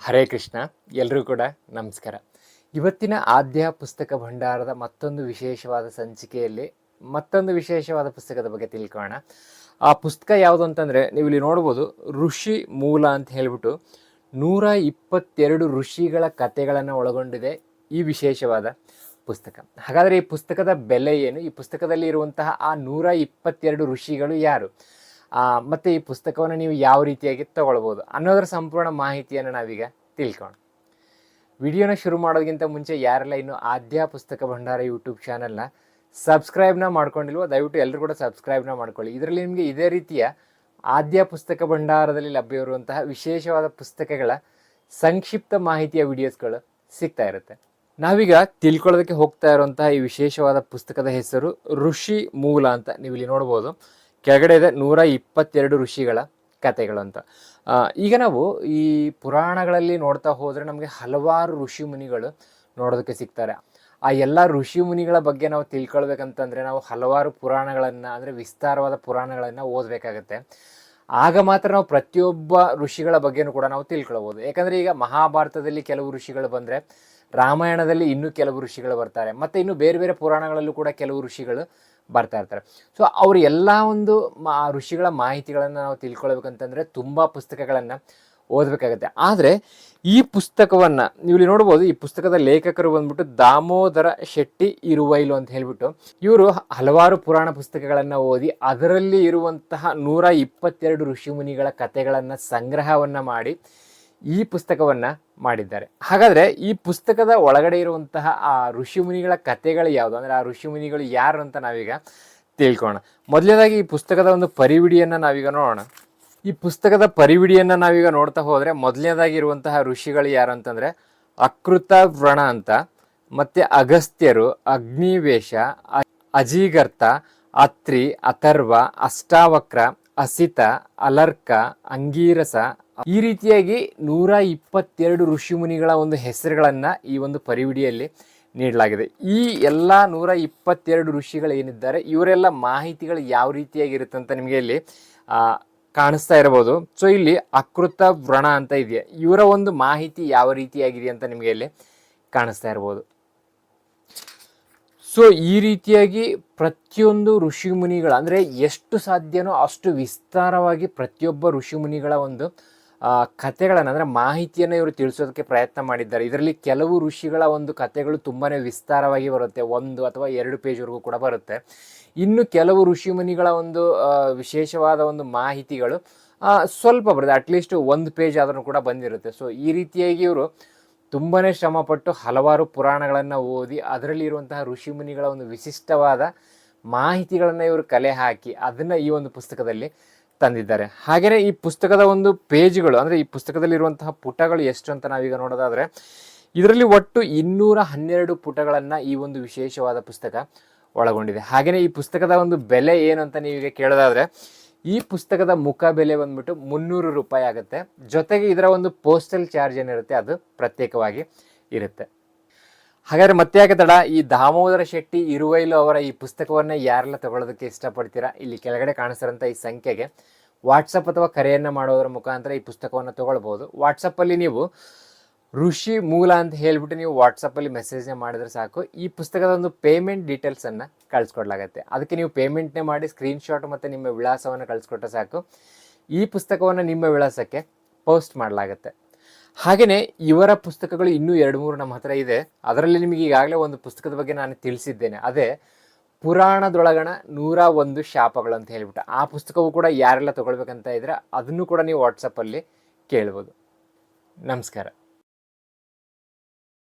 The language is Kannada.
ಹರೇ ಕೃಷ್ಣ. ಎಲ್ಲರೂ ಕೂಡ ನಮಸ್ಕಾರ. ಇವತ್ತಿನ ಆದ್ಯ ಪುಸ್ತಕ ಭಂಡಾರದ ಮತ್ತೊಂದು ವಿಶೇಷವಾದ ಸಂಚಿಕೆಯಲ್ಲಿ ಮತ್ತೊಂದು ವಿಶೇಷವಾದ ಪುಸ್ತಕದ ಬಗ್ಗೆ ತಿಳ್ಕೊಳ್ಳೋಣ. ಆ ಪುಸ್ತಕ ಯಾವುದು ಅಂತಂದರೆ, ನೀವು ಇಲ್ಲಿ ನೋಡ್ಬೋದು, ಋಷಿ ಮೂಲ ಅಂತ ಹೇಳಿಬಿಟ್ಟು 122 ಋಷಿಗಳ ಕಥೆಗಳನ್ನು ಒಳಗೊಂಡಿದೆ ಈ ವಿಶೇಷವಾದ ಪುಸ್ತಕ. ಹಾಗಾದರೆ ಈ ಪುಸ್ತಕದ ಬೆಲೆ ಏನು, ಈ ಪುಸ್ತಕದಲ್ಲಿ ಇರುವಂತಹ ಆ 122 ಋಷಿಗಳು ಯಾರು, ಮತ್ತು ಈ ಪುಸ್ತಕವನ್ನು ನೀವು ಯಾವ ರೀತಿಯಾಗಿ ತಗೊಳ್ಬೋದು ಅನ್ನೋದರ ಸಂಪೂರ್ಣ ಮಾಹಿತಿಯನ್ನು ನಾವೀಗ ತಿಳ್ಕೊಳ್ಳೋಣ. ವಿಡಿಯೋನ ಶುರು ಮಾಡೋದಕ್ಕಿಂತ ಮುಂಚೆ ಯಾರೆಲ್ಲ ಇನ್ನು ಆದ್ಯ ಪುಸ್ತಕ ಭಂಡಾರ ಯೂಟ್ಯೂಬ್ ಚಾನಲ್ನ ಸಬ್ಸ್ಕ್ರೈಬ್ನ ಮಾಡ್ಕೊಂಡಿಲ್ವೋ ದಯವಿಟ್ಟು ಎಲ್ಲರೂ ಕೂಡ ಸಬ್ಸ್ಕ್ರೈಬ್ನ ಮಾಡ್ಕೊಳ್ಳಿ. ಇದರಲ್ಲಿ ನಿಮಗೆ ಇದೇ ರೀತಿಯ ಆದ್ಯ ಪುಸ್ತಕ ಭಂಡಾರದಲ್ಲಿ ಲಭ್ಯವಿರುವಂತಹ ವಿಶೇಷವಾದ ಪುಸ್ತಕಗಳ ಸಂಕ್ಷಿಪ್ತ ಮಾಹಿತಿಯ ವಿಡಿಯೋಸ್ಗಳು ಸಿಗ್ತಾ ಇರುತ್ತೆ. ನಾವೀಗ ತಿಳ್ಕೊಳ್ಳೋದಕ್ಕೆ ಹೋಗ್ತಾ ಇರುವಂತಹ ಈ ವಿಶೇಷವಾದ ಪುಸ್ತಕದ ಹೆಸರು ಋಷಿ ಮೂಲ ಅಂತ. ನೀವು ಇಲ್ಲಿ ನೋಡ್ಬೋದು, ಕೆಳಗಡೆ ಇದೆ 122 ಋಷಿಗಳ ಕಥೆಗಳು ಅಂತ. ಈಗ ನಾವು ಈ ಪುರಾಣಗಳಲ್ಲಿ ನೋಡ್ತಾ ಹೋದರೆ ನಮಗೆ ಹಲವಾರು ಋಷಿ ಮುನಿಗಳು ನೋಡೋದಕ್ಕೆ ಸಿಗ್ತಾರೆ. ಆ ಎಲ್ಲ ಋಷಿ ಮುನಿಗಳ ಬಗ್ಗೆ ನಾವು ತಿಳ್ಕೊಳ್ಬೇಕಂತಂದರೆ ನಾವು ಹಲವಾರು ಪುರಾಣಗಳನ್ನು, ಅಂದರೆ ವಿಸ್ತಾರವಾದ ಪುರಾಣಗಳನ್ನು ಓದಬೇಕಾಗತ್ತೆ. ಆಗ ಮಾತ್ರ ನಾವು ಪ್ರತಿಯೊಬ್ಬ ಋಷಿಗಳ ಬಗ್ಗೆನೂ ಕೂಡ ನಾವು ತಿಳ್ಕೊಳ್ಬೋದು. ಯಾಕಂದರೆ ಈಗ ಮಹಾಭಾರತದಲ್ಲಿ ಕೆಲವು ಋಷಿಗಳು ಬಂದರೆ, ರಾಮಾಯಣದಲ್ಲಿ ಇನ್ನೂ ಕೆಲವು ಋಷಿಗಳು ಬರ್ತಾರೆ, ಮತ್ತು ಇನ್ನು ಬೇರೆ ಬೇರೆ ಪುರಾಣಗಳಲ್ಲೂ ಕೂಡ ಕೆಲವು ಋಷಿಗಳು ಬರ್ತಾ ಇರ್ತಾರೆ. ಸೊ ಅವರು ಎಲ್ಲ ಒಂದು ಋಷಿಗಳ ಮಾಹಿತಿಗಳನ್ನು ನಾವು ತಿಳ್ಕೊಳ್ಬೇಕಂತಂದರೆ ತುಂಬ ಪುಸ್ತಕಗಳನ್ನು ಓದಬೇಕಾಗತ್ತೆ. ಆದರೆ ಈ ಪುಸ್ತಕವನ್ನು ನೀವು ಇಲ್ಲಿ ನೋಡ್ಬೋದು, ಈ ಪುಸ್ತಕದ ಲೇಖಕರು ಬಂದ್ಬಿಟ್ಟು ದಾಮೋದರ ಶೆಟ್ಟಿ ಇರುವೈಲು ಅಂತ ಹೇಳಿಬಿಟ್ಟು, ಇವರು ಹಲವಾರು ಪುರಾಣ ಪುಸ್ತಕಗಳನ್ನು ಓದಿ ಅದರಲ್ಲಿ ಇರುವಂತಹ 122 ಋಷಿಮುನಿಗಳ ಕಥೆಗಳನ್ನು ಸಂಗ್ರಹವನ್ನು ಮಾಡಿ ಈ ಪುಸ್ತಕವನ್ನು ಮಾಡಿದ್ದಾರೆ. ಹಾಗಾದರೆ ಈ ಪುಸ್ತಕದ ಒಳಗಡೆ ಇರುವಂತಹ ಆ ಋಷಿಮುನಿಗಳ ಕಥೆಗಳು ಯಾವುದು, ಅಂದರೆ ಆ ಋಷಿಮುನಿಗಳು ಯಾರು ಅಂತ ನಾವೀಗ ತಿಳ್ಕೊಳ್ಳೋಣ. ಮೊದಲನೇದಾಗಿ ಈ ಪುಸ್ತಕದ ಒಂದು ಪರಿವಿಡಿಯನ್ನು ನಾವೀಗ ನೋಡೋಣ. ಈ ಪುಸ್ತಕದ ಪರಿವಿಡಿಯನ್ನು ನಾವೀಗ ನೋಡ್ತಾ ಹೋದರೆ, ಮೊದಲನೇದಾಗಿ ಇರುವಂತಹ ಋಷಿಗಳು ಯಾರು ಅಂತಂದರೆ ಅಕೃತ ವ್ರಣ ಅಂತ, ಮತ್ತು ಅಗಸ್ತ್ಯರು, ಅಗ್ನಿವೇಶ, ಅಜೀಗರ್ತ, ಅತ್ರಿ, ಅಥರ್ವ, ಅಷ್ಟಾವಕ್ರ, ಅಸಿತ, ಅಲರ್ಕ, ಅಂಗೀರಸ, ಈ ರೀತಿಯಾಗಿ 122 ಋಷಿಮುನಿಗಳ ಒಂದು ಹೆಸರುಗಳನ್ನು ಈ ಒಂದು ಪರಿವಿಡಿಯಲ್ಲಿ ನೀಡಲಾಗಿದೆ. ಈ ಎಲ್ಲ 122 ಋಷಿಗಳು ಏನಿದ್ದಾರೆ, ಇವರೆಲ್ಲ ಮಾಹಿತಿಗಳು ಯಾವ ರೀತಿಯಾಗಿರುತ್ತೆ ಅಂತ ನಿಮಗೆ ಇಲ್ಲಿ ಕಾಣಿಸ್ತಾ ಇರಬಹುದು. ಸೊ ಇಲ್ಲಿ ಅಕೃತ ವ್ರಣ ಅಂತ ಇದೆಯಾ, ಇವರ ಒಂದು ಮಾಹಿತಿ ಯಾವ ರೀತಿಯಾಗಿದೆ ಅಂತ ನಿಮಗೆ ಇಲ್ಲಿ ಕಾಣಿಸ್ತಾ ಇರ್ಬೋದು. ಸೊ ಈ ರೀತಿಯಾಗಿ ಪ್ರತಿಯೊಂದು ಋಷಿಮುನಿಗಳ, ಅಂದರೆ ಎಷ್ಟು ಸಾಧ್ಯನೋ ಅಷ್ಟು ವಿಸ್ತಾರವಾಗಿ ಪ್ರತಿಯೊಬ್ಬ ಋಷಿಮುನಿಗಳ ಒಂದು ಕಥೆಗಳನ್ನು, ಅಂದರೆ ಮಾಹಿತಿಯನ್ನು ಇವರು ತಿಳಿಸೋದಕ್ಕೆ ಪ್ರಯತ್ನ ಮಾಡಿದ್ದಾರೆ. ಇದರಲ್ಲಿ ಕೆಲವು ಋಷಿಗಳ ಒಂದು ಕಥೆಗಳು ತುಂಬಾ ವಿಸ್ತಾರವಾಗಿ ಬರುತ್ತೆ, 1 ಅಥವಾ 2 ಪೇಜ್ವರೆಗೂ ಕೂಡ ಬರುತ್ತೆ. ಇನ್ನು ಕೆಲವು ಋಷಿಮುನಿಗಳ ಒಂದು ವಿಶೇಷವಾದ ಒಂದು ಮಾಹಿತಿಗಳು ಸ್ವಲ್ಪ ಬರುತ್ತೆ, ಅಟ್ಲೀಸ್ಟ್ 1 ಪೇಜ್ ಆದರೂ ಕೂಡ ಬಂದಿರುತ್ತೆ. ಸೊ ಈ ರೀತಿಯಾಗಿ ಇವರು ತುಂಬಾ ಶ್ರಮಪಟ್ಟು ಹಲವಾರು ಪುರಾಣಗಳನ್ನು ಓದಿ ಅದರಲ್ಲಿ ಇರುವಂತಹ ಋಷಿಮುನಿಗಳ ಒಂದು ವಿಶಿಷ್ಟವಾದ ಮಾಹಿತಿಗಳನ್ನು ಇವರು ಕಲೆ ಹಾಕಿ ಅದನ್ನು ಈ ಒಂದು ಪುಸ್ತಕದಲ್ಲಿ ತಂದಿದ್ದಾರೆ. ಹಾಗೆಯೇ ಈ ಪುಸ್ತಕದ ಒಂದು ಪೇಜ್ಗಳು, ಅಂದರೆ ಈ ಪುಸ್ತಕದಲ್ಲಿರುವಂತಹ ಪುಟಗಳು ಎಷ್ಟು ಅಂತ ನಾವೀಗ ನೋಡೋದಾದರೆ, ಇದರಲ್ಲಿ ಒಟ್ಟು 212 ಪುಟಗಳನ್ನು ಈ ಒಂದು ವಿಶೇಷವಾದ ಪುಸ್ತಕ ಒಳಗೊಂಡಿದೆ. ಹಾಗೆಯೇ ಈ ಪುಸ್ತಕದ ಒಂದು ಬೆಲೆ ಏನು ಅಂತ ನೀವೀಗ ಕೇಳೋದಾದರೆ, ಈ ಪುಸ್ತಕದ ಮುಖ ಬೆಲೆ ಬಂದ್ಬಿಟ್ಟು 300 ರೂಪಾಯಿ ಆಗುತ್ತೆ. ಜೊತೆಗೆ ಇದರ ಒಂದು ಪೋಸ್ಟಲ್ ಚಾರ್ಜ್ ಏನಿರುತ್ತೆ ಅದು ಪ್ರತ್ಯೇಕವಾಗಿ ಇರುತ್ತೆ. ಹಾಗಾದರೆ ಮತ್ತೆ ಯಾಕೆ ತಡ, ಈ ದಾಮೋದರ ಶೆಟ್ಟಿ ಇರುವೈಲು ಅವರ ಈ ಪುಸ್ತಕವನ್ನು ಯಾರೆಲ್ಲ ತಗೊಳ್ಳೋದಕ್ಕೆ ಇಷ್ಟಪಡ್ತೀರಾ, ಇಲ್ಲಿ ಕೆಳಗಡೆ ಕಾಣಿಸ್ತಿರೋಂಥ ಈ ಸಂಖ್ಯೆಗೆ ವಾಟ್ಸಪ್ ಅಥವಾ ಕರೆಯನ್ನು ಮಾಡೋದರ ಮುಖಾಂತರ ಈ ಪುಸ್ತಕವನ್ನು ತೊಗೊಳ್ಬೋದು. ವಾಟ್ಸಪ್ಪಲ್ಲಿ ನೀವು ಋಷಿ ಮೂಲ ಅಂತ ಹೇಳಿಬಿಟ್ಟು ನೀವು ವಾಟ್ಸಪ್ಪಲ್ಲಿ ಮೆಸೇಜ್ನ ಮಾಡಿದರೆ ಸಾಕು, ಈ ಪುಸ್ತಕದ ಒಂದು ಪೇಮೆಂಟ್ ಡೀಟೇಲ್ಸನ್ನು ಕಳಿಸ್ಕೊಡ್ಲಾಗತ್ತೆ. ಅದಕ್ಕೆ ನೀವು ಪೇಮೆಂಟ್ನೇ ಮಾಡಿ ಸ್ಕ್ರೀನ್ಶಾಟ್ ಮತ್ತು ನಿಮ್ಮ ವಿಳಾಸವನ್ನು ಕಳಿಸ್ಕೊಟ್ರೆ ಸಾಕು, ಈ ಪುಸ್ತಕವನ್ನು ನಿಮ್ಮ ವಿಳಾಸಕ್ಕೆ ಪೋಸ್ಟ್ ಮಾಡಲಾಗತ್ತೆ. ಹಾಗೆಯೇ ಇವರ ಪುಸ್ತಕಗಳು ಇನ್ನೂ 2-3 ನಮ್ಮ ಹತ್ರ ಇದೆ. ಅದರಲ್ಲಿ ನಿಮಗೆ ಈಗಾಗಲೇ ಒಂದು ಪುಸ್ತಕದ ಬಗ್ಗೆ ನಾನು ತಿಳಿಸಿದ್ದೇನೆ, ಅದೇ ಪುರಾಣದೊಳಗಣ 101 ಶಾಪಗಳು ಅಂತ ಹೇಳಿಬಿಟ್ಟು. ಆ ಪುಸ್ತಕವು ಕೂಡ ಯಾರೆಲ್ಲ ತೊಗೊಳ್ಬೇಕಂತ ಇದ್ದರೆ ಅದನ್ನು ಕೂಡ ನೀವು ವಾಟ್ಸಪ್ಪಲ್ಲಿ ಕೇಳ್ಬೋದು. ನಮಸ್ಕಾರ.